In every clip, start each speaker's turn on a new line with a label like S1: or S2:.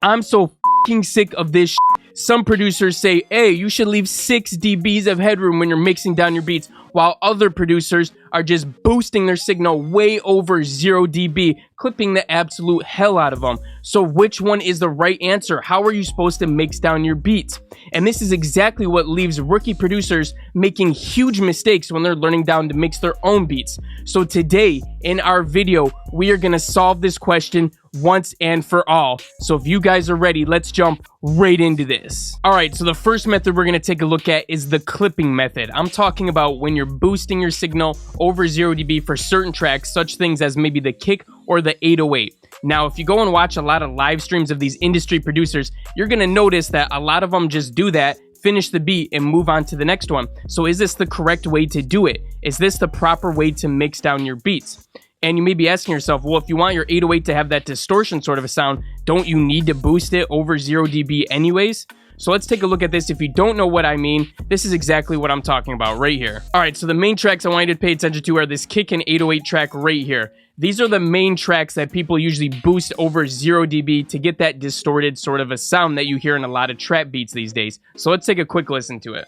S1: I'm so fucking sick of this shit. Some producers say, hey, you should leave 6 dBs of headroom when you're mixing down your beats, while other producers are just boosting their signal way over 0 dB, clipping the absolute hell out of them. So which one is the right answer? How are you supposed to mix down your beats? And this is exactly what leaves rookie producers making huge mistakes when they're learning down to mix their own beats. So today in our video, we are going to solve this question once and for all. So if you guys are ready, let's jump right into this. All right, so the first method we're going to take a look at is the clipping method. I'm talking about when you're boosting your signal over 0 dB for certain tracks, such things as maybe the kick or the 808. Now, if you go and watch a lot of live streams of these industry producers, you're going to notice that a lot of them just do that, finish the beat, and move on to the next one. So is this the correct way to do it? Is this the proper way to mix down your beats? And you may be asking yourself, well, if you want your 808 to have that distortion sort of a sound, don't you need to boost it over 0 dB anyways? So let's take a look at this. If you don't know what I mean, this is exactly what I'm talking about right here. All right, so the main tracks I want you to pay attention to are this kick and 808 track right here. These are the main tracks that people usually boost over 0 dB to get that distorted sort of a sound that you hear in a lot of trap beats these days. So let's take a quick listen to it.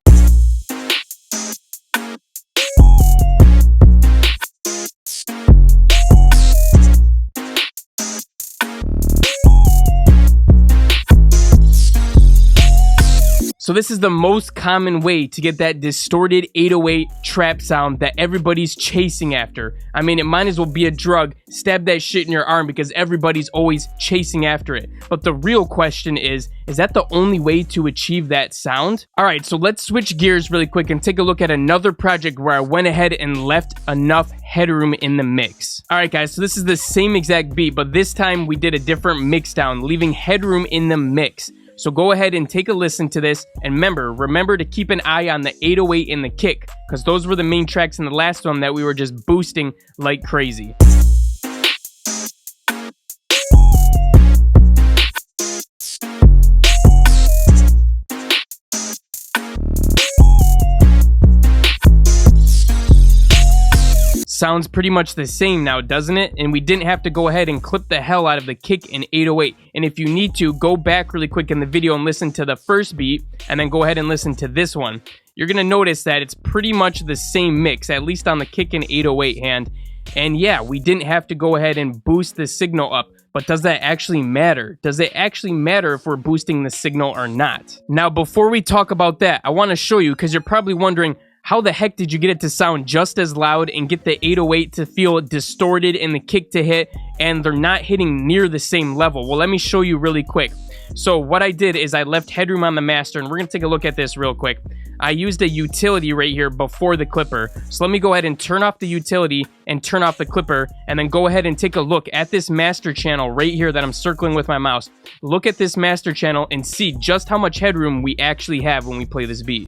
S1: So this is the most common way to get that distorted 808 trap sound that everybody's chasing after. I mean, it might as well be a drug. Stab that shit in your arm because everybody's always chasing after it. But the real question is that the only way to achieve that sound? All right, so let's switch gears really quick and take a look at another project where I went ahead and left enough headroom in the mix. All right, guys, so this is the same exact beat, but this time we did a different mix down, leaving headroom in the mix. So go ahead and take a listen to this, and remember to keep an eye on the 808 and the kick, because those were the main tracks in the last one that we were just boosting like crazy. Sounds pretty much the same now, doesn't it? And we didn't have to go ahead and clip the hell out of the kick and 808. And if you need to, go back really quick in the video and listen to the first beat, and then go ahead and listen to this one. You're gonna notice that it's pretty much the same mix, at least on the kick and 808 hand. And yeah, we didn't have to go ahead and boost the signal up. But does that actually matter? Does it actually matter if we're boosting the signal or not? Now, before we talk about that, I want to show you, because you're probably wondering, how the heck did you get it to sound just as loud and get the 808 to feel distorted and the kick to hit, and they're not hitting near the same level? Well, let me show you really quick. So what I did is I left headroom on the master, and we're going to take a look at this real quick. I used a utility right here before the clipper. So let me go ahead and turn off the utility and turn off the clipper, and then go ahead and take a look at this master channel right here that I'm circling with my mouse. Look at this master channel and see just how much headroom we actually have when we play this beat.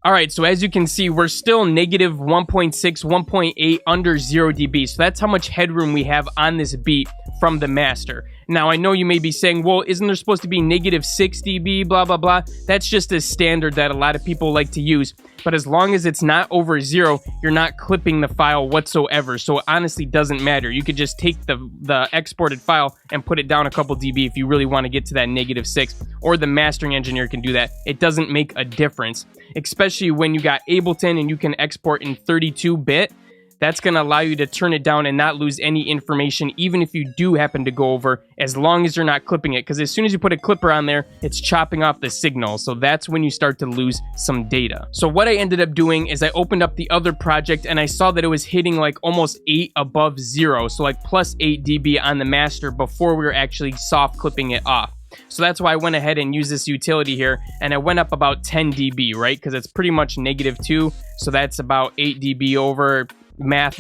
S1: All right, so as you can see, we're still negative 1.6, 1.8 under 0 dB. So that's how much headroom we have on this beat from the master. Now, I know you may be saying, well, isn't there supposed to be negative 6 dB, blah, blah, blah? That's just a standard that a lot of people like to use. But as long as it's not over 0, you're not clipping the file whatsoever. So it honestly doesn't matter. You could just take the exported file and put it down a couple dB if you really want to get to that negative 6. Or the mastering engineer can do that. It doesn't make a difference, especially when you got Ableton and you can export in 32-bit. That's going to allow you to turn it down and not lose any information, even if you do happen to go over, as long as you're not clipping it. Because as soon as you put a clipper on there, it's chopping off the signal. So that's when you start to lose some data. So what I ended up doing is I opened up the other project, and I saw that it was hitting like almost 8 above 0. So like plus 8 dB on the master before we were actually soft clipping it off. So that's why I went ahead and used this utility here, and I went up about 10 dB, right? Because it's pretty much negative 2. So that's about 8 dB over. Math,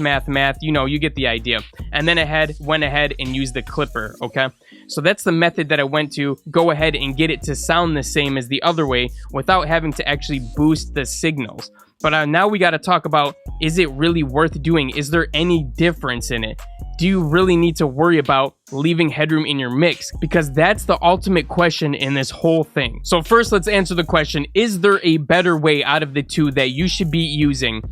S1: you know, you get the idea. And then went ahead and used the clipper, okay? So that's the method that I went to go ahead and get it to sound the same as the other way without having to actually boost the signals. But now we got to talk about, is it really worth doing? Is there any difference in it? Do you really need to worry about leaving headroom in your mix? Because that's the ultimate question in this whole thing. So first, let's answer the question, is there a better way out of the two that you should be using?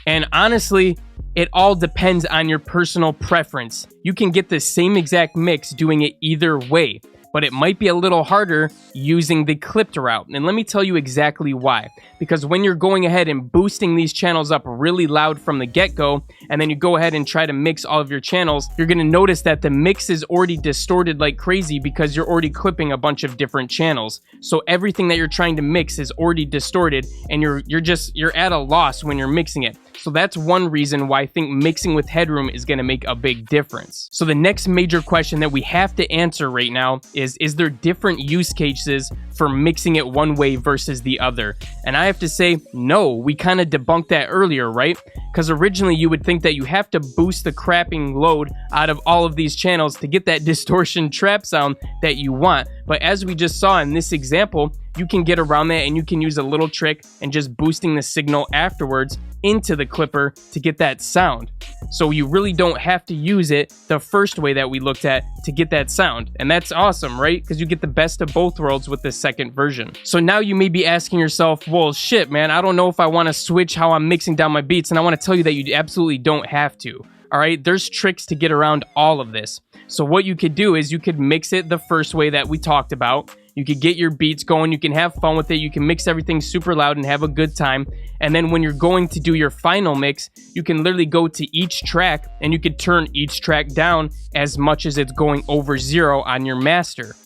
S1: And honestly, it all depends on your personal preference. You can get the same exact mix doing it either way, but it might be a little harder using the clipped route. And let me tell you exactly why. Because when you're going ahead and boosting these channels up really loud from the get-go, and then you go ahead and try to mix all of your channels, you're gonna notice that the mix is already distorted like crazy because you're already clipping a bunch of different channels. So everything that you're trying to mix is already distorted, and you're at a loss when you're mixing it. So that's one reason why I think mixing with headroom is going to make a big difference. So the next major question that we have to answer right now is there different use cases for mixing it one way versus the other? And I have to say, no, we kind of debunked that earlier, right? Because originally you would think that you have to boost the crapping load out of all of these channels to get that distortion trap sound that you want. But as we just saw in this example, you can get around that and you can use a little trick and just boosting the signal afterwards into the clipper to get that sound. So you really don't have to use it the first way that we looked at to get that sound. And that's awesome, right? Because you get the best of both worlds with the second version. So now you may be asking yourself, well, shit, man, I don't know if I want to switch how I'm mixing down my beats. And I want to tell you that you absolutely don't have to. All right, there's tricks to get around all of this. So what you could do is you could mix it the first way that we talked about. You could get your beats going, you can have fun with it, you can mix everything super loud and have a good time. And then when you're going to do your final mix, you can literally go to each track and you could turn each track down as much as it's going over 0 on your master.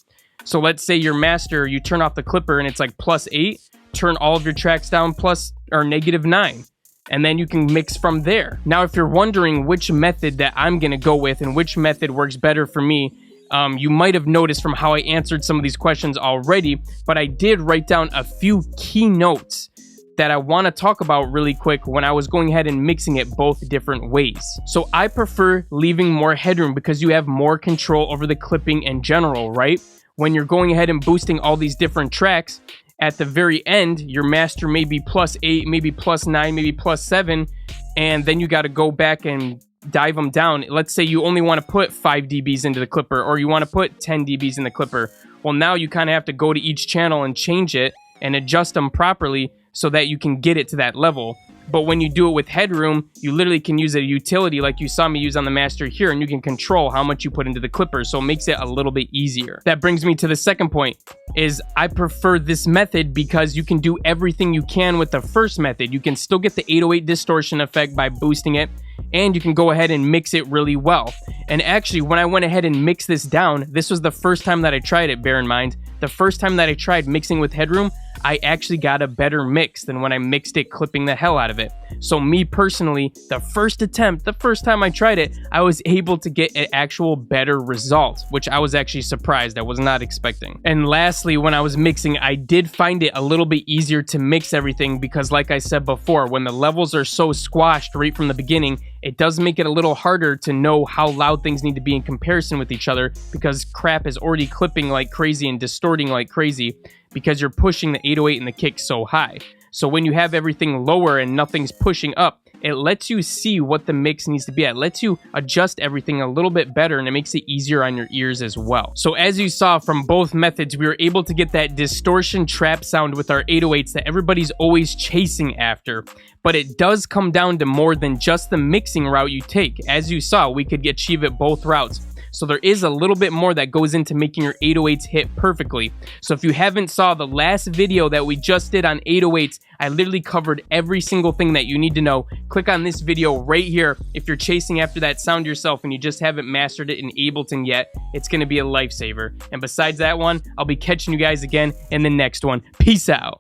S1: So let's say your master, you turn off the clipper and it's like +8, turn all of your tracks down -9. And then you can mix from there. Now, if you're wondering which method that I'm gonna go with and which method works better for me, you might have noticed from how I answered some of these questions already, but I did write down a few key notes that I want to talk about really quick when I was going ahead and mixing it both different ways. So I prefer leaving more headroom because you have more control over the clipping in general, right? When you're going ahead and boosting all these different tracks, at the very end, your master may be +8, maybe +9, maybe +7, and then you got to go back and dive them down. Let's say you only want to put 5 dBs into the clipper, or you want to put 10 dBs in the clipper. Well, now you kind of have to go to each channel and change it and adjust them properly so that you can get it to that level. But when you do it with headroom, you literally can use a utility like you saw me use on the master here, and you can control how much you put into the clipper, so it makes it a little bit easier. That brings me to the second point, is I prefer this method because you can do everything you can with the first method. You can still get the 808 distortion effect by boosting it, and you can go ahead and mix it really well. And actually, when I went ahead and mixed this down, this was the first time that I tried it, bear in mind. The first time that I tried mixing with headroom, I actually got a better mix than when I mixed it clipping the hell out of it. So me personally, the first attempt, the first time I tried it, I was able to get an actual better result, which I was actually surprised. I was not expecting. And lastly, when I was mixing, I did find it a little bit easier to mix everything because like I said before, when the levels are so squashed right from the beginning, it does make it a little harder to know how loud things need to be in comparison with each other because crap is already clipping like crazy and distorting like crazy because you're pushing the 808 and the kick so high. So when you have everything lower and nothing's pushing up, it lets you see what the mix needs to be at. It lets you adjust everything a little bit better, and it makes it easier on your ears as well. So as you saw from both methods, we were able to get that distortion trap sound with our 808s that everybody's always chasing after. But it does come down to more than just the mixing route you take. As you saw, we could achieve it both routes. So there is a little bit more that goes into making your 808s hit perfectly. So if you haven't saw the last video that we just did on 808s, I literally covered every single thing that you need to know. Click on this video right here if you're chasing after that sound yourself and you just haven't mastered it in Ableton yet. It's going to be a lifesaver. And besides that one, I'll be catching you guys again in the next one. Peace out.